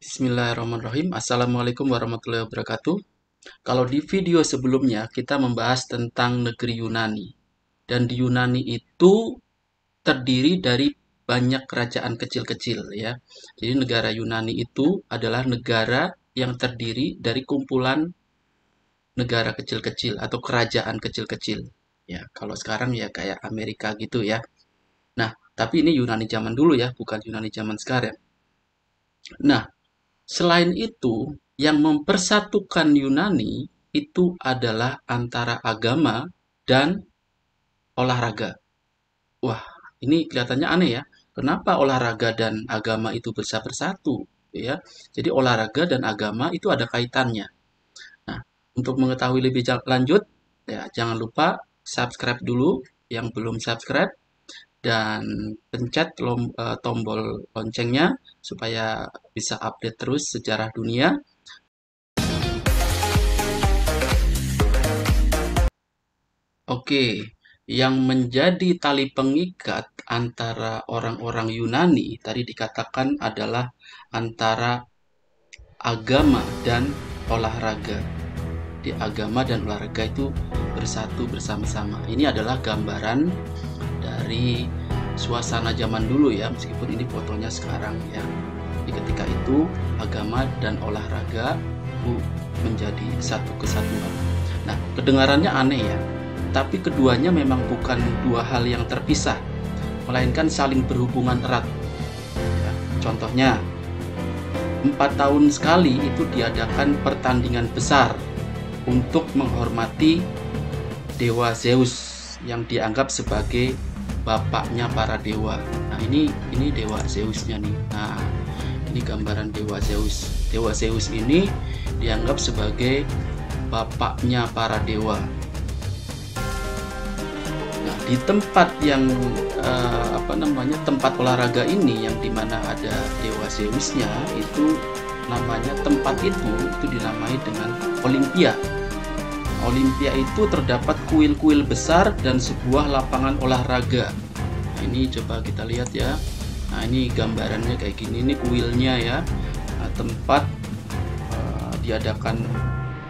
Bismillahirrahmanirrahim. Assalamualaikum warahmatullahi wabarakatuh. Kalau di video sebelumnya kita membahas tentang negeri Yunani. Dan di Yunani itu terdiri dari banyak kerajaan kecil-kecil ya. Jadi negara Yunani itu adalah negara yang terdiri dari kumpulan negara kecil-kecil atau kerajaan kecil-kecil. Ya, kalau sekarang ya kayak Amerika gitu ya. Nah, tapi ini Yunani zaman dulu ya, bukan Yunani zaman sekarang. Nah, selain itu, yang mempersatukan Yunani itu adalah antara agama dan olahraga. Wah, ini kelihatannya aneh ya. Kenapa olahraga dan agama itu bisa bersatu? Ya, jadi olahraga dan agama itu ada kaitannya. Nah, untuk mengetahui lebih lanjut, ya jangan lupa subscribe dulu yang belum subscribe dan pencet tombol loncengnya supaya bisa update terus sejarah dunia. Oke, yang menjadi tali pengikat antara orang-orang Yunani tadi dikatakan adalah antara agama dan olahraga. Di agama dan olahraga itu bersatu bersama-sama. Ini adalah gambaran dari suasana zaman dulu ya, meskipun ini fotonya sekarang ya. Di ketika itu agama dan olahraga itu menjadi satu kesatuan. Nah, kedengarannya aneh ya, tapi keduanya memang bukan dua hal yang terpisah, melainkan saling berhubungan erat. Ya, contohnya, 4 tahun sekali itu diadakan pertandingan besar untuk menghormati dewa Zeus yang dianggap sebagai bapaknya para dewa. Nah, ini dewa Zeusnya nih. Nah, ini gambaran dewa Zeus. Dewa Zeus ini dianggap sebagai bapaknya para dewa. Nah, di tempat yang tempat olahraga ini yang dimana ada dewa Zeusnya itu namanya tempat itu dinamai dengan Olimpia. Olimpia itu terdapat kuil-kuil besar dan sebuah lapangan olahraga. Nah, ini coba kita lihat ya. Nah, ini gambarannya kayak gini. Ini kuilnya ya. Nah, tempat diadakan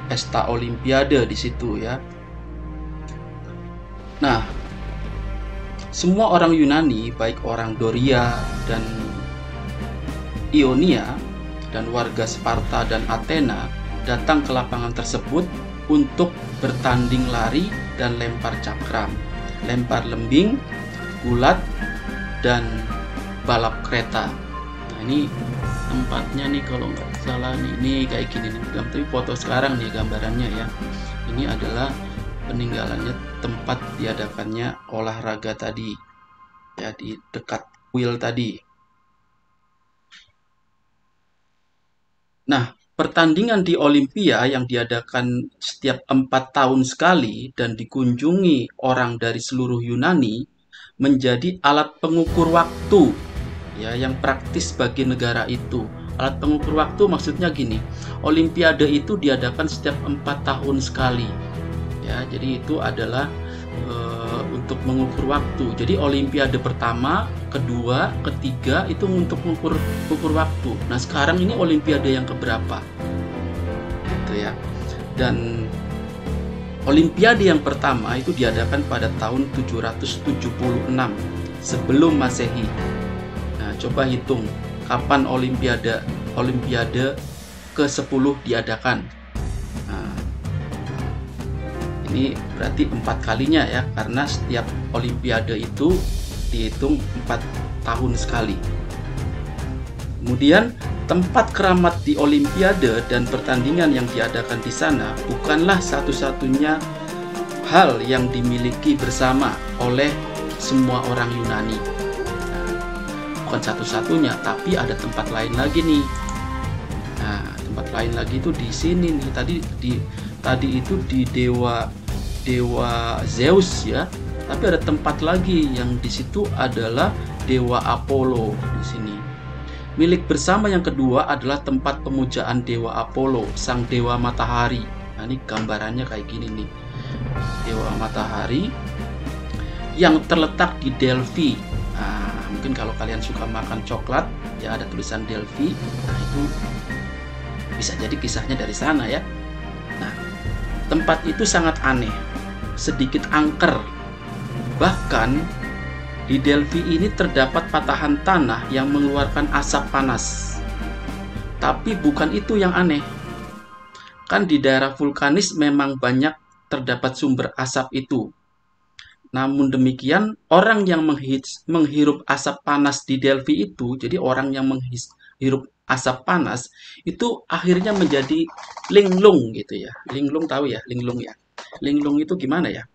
pesta Olimpiade di situ ya. Nah, semua orang Yunani, baik orang Doria dan Ionia dan warga Sparta dan Athena datang ke lapangan tersebut untuk bertanding lari dan lempar cakram, lempar lembing, gulat, dan balap kereta. Nah, ini tempatnya nih kalau nggak salah nih kayak gini nih. Tapi foto sekarang nih gambarannya ya. Ini adalah peninggalannya tempat diadakannya olahraga tadi ya, di dekat kuil tadi. Nah, pertandingan di Olimpia yang diadakan setiap 4 tahun sekali dan dikunjungi orang dari seluruh Yunani menjadi alat pengukur waktu ya, yang praktis bagi negara itu. Alat pengukur waktu maksudnya gini, Olimpiade itu diadakan setiap 4 tahun sekali ya, jadi itu adalah untuk mengukur waktu. Jadi Olimpiade pertama, kedua, ketiga itu untuk mengukur waktu. Nah, sekarang ini Olimpiade yang keberapa gitu ya. Dan Olimpiade yang pertama itu diadakan pada tahun 776 sebelum Masehi. Nah, coba hitung kapan Olimpiade ke-10 diadakan. Ini berarti 4 kalinya ya, karena setiap Olimpiade itu dihitung 4 tahun sekali. Kemudian tempat keramat di Olimpiade dan pertandingan yang diadakan di sana bukanlah satu-satunya hal yang dimiliki bersama oleh semua orang Yunani. Bukan satu-satunya, tapi ada tempat lain lagi nih. Nah, tempat lain lagi itu di sini nih. Tadi itu di dewa Zeus ya, tapi ada tempat lagi yang di situ adalah dewa Apollo di sini. Milik bersama yang kedua adalah tempat pemujaan dewa Apollo, sang dewa matahari. Nah, ini gambarannya kayak gini nih. Dewa matahari yang terletak di Delphi. Nah, Mungkin kalau kalian suka makan coklat, ya ada tulisan Delphi. Nah, itu bisa jadi kisahnya dari sana ya. Nah, tempat itu sangat aneh, sedikit angker. Bahkan di Delphi ini terdapat patahan tanah yang mengeluarkan asap panas. Tapi bukan itu yang aneh. Kan di daerah vulkanis memang banyak terdapat sumber asap itu. Namun demikian, orang yang menghirup asap panas di Delphi itu, jadi orang yang menghirup asap panas, itu akhirnya menjadi linglung gitu ya. Linglung tahu ya, linglung ya. Linglung itu gimana ya?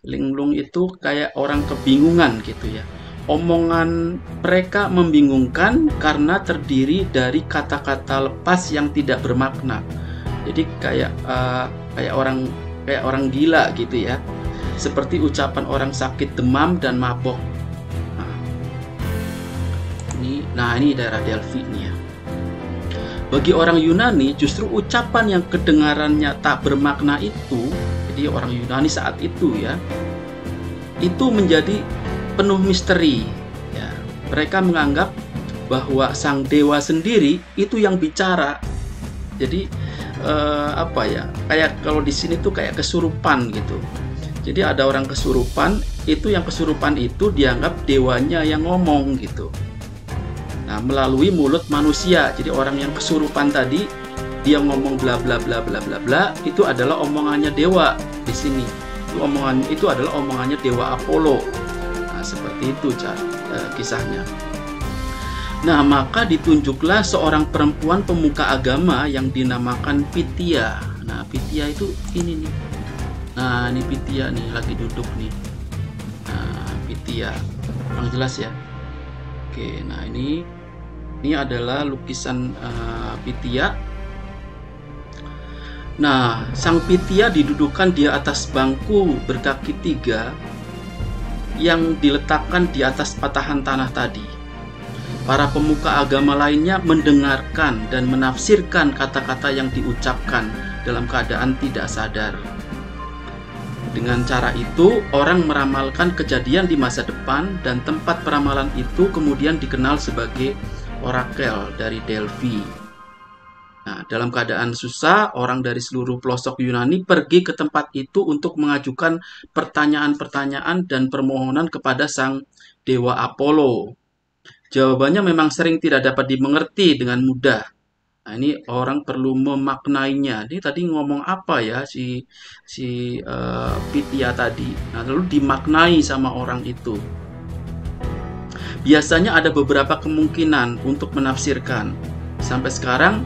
Linglung itu kayak orang kebingungan gitu ya. Omongan mereka membingungkan karena terdiri dari kata-kata lepas yang tidak bermakna. Jadi kayak orang gila gitu ya. Seperti ucapan orang sakit demam dan mabok. Nah, ini daerah Delphi nih ya. Bagi orang Yunani, justru ucapan yang kedengarannya tak bermakna itu, jadi orang Yunani saat itu ya, itu menjadi penuh misteri. Ya, mereka menganggap bahwa sang dewa sendiri itu yang bicara. Jadi apa ya? Kayak kalau di sini tuh kayak kesurupan gitu. Jadi ada orang kesurupan, itu yang kesurupan itu dianggap dewanya yang ngomong gitu. Nah, melalui mulut manusia. Jadi orang yang kesurupan tadi dia ngomong bla bla bla bla bla bla, itu adalah omongannya dewa di sini. Itu adalah omongannya dewa Apollo. Nah, seperti itu kisahnya. Nah, maka ditunjuklah seorang perempuan pemuka agama yang dinamakan Pythia. Nah, Pythia itu ini nih. Nah, ini Pythia nih lagi duduk nih. Nah, Pythia. Kurang jelas ya. Oke, nah ini adalah lukisan Pythia. Nah, sang Pythia didudukan di atas bangku berkaki 3 yang diletakkan di atas patahan tanah tadi. Para pemuka agama lainnya mendengarkan dan menafsirkan kata-kata yang diucapkan dalam keadaan tidak sadar. Dengan cara itu, orang meramalkan kejadian di masa depan, dan tempat peramalan itu kemudian dikenal sebagai orakel dari Delphi. Nah, dalam keadaan susah, orang dari seluruh pelosok Yunani pergi ke tempat itu untuk mengajukan pertanyaan-pertanyaan dan permohonan kepada sang dewa Apollo. Jawabannya memang sering tidak dapat dimengerti dengan mudah. Nah, ini orang perlu memaknainya. Ini tadi ngomong apa ya si Pythia tadi. Nah, lalu dimaknai sama orang itu. Biasanya ada beberapa kemungkinan untuk menafsirkan. Sampai sekarang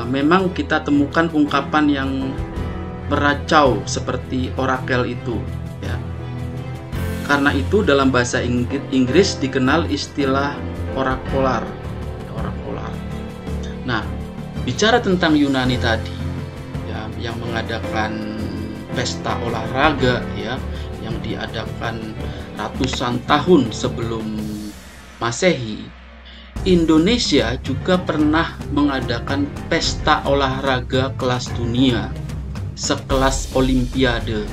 memang kita temukan ungkapan yang meracau seperti orakel itu ya. Karena itu dalam bahasa Inggris dikenal istilah orakular. Nah, bicara tentang Yunani tadi, ya, yang mengadakan pesta olahraga, ya, yang diadakan ratusan tahun sebelum Masehi, Indonesia juga pernah mengadakan pesta olahraga kelas dunia, sekelas Olimpiade.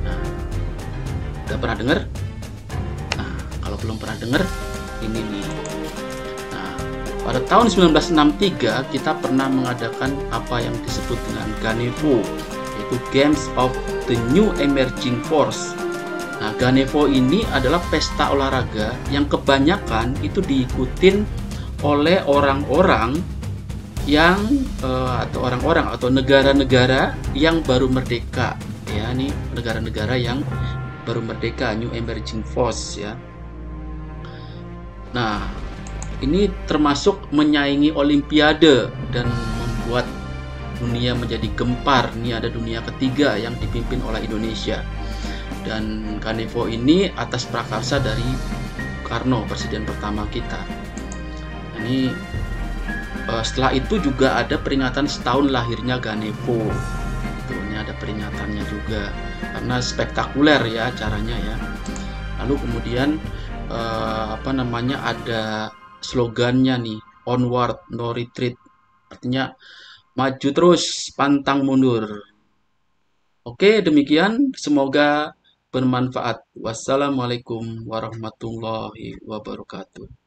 Nah, udah pernah dengar? Nah, kalau belum pernah dengar, ini nih. Pada tahun 1963 kita pernah mengadakan apa yang disebut dengan Ganevo, yaitu Games of the New Emerging Force. Nah, Ganevo ini adalah pesta olahraga yang kebanyakan itu diikutin oleh orang-orang yang atau negara-negara yang baru merdeka, ya, nih negara-negara yang baru merdeka, New Emerging Force ya. Nah, ini termasuk menyaingi Olimpiade dan membuat dunia menjadi gempar. Ini ada dunia ketiga yang dipimpin oleh Indonesia. Dan Ganevo ini atas prakarsa dari Soekarno, presiden pertama kita. Ini setelah itu juga ada peringatan setahun lahirnya Ganevo. Ini ada peringatannya juga karena spektakuler ya acaranya ya. Lalu kemudian ada slogannya nih, onward no retreat, artinya maju terus pantang mundur. Oke, demikian, semoga bermanfaat. Wassalamualaikum warahmatullahi wabarakatuh.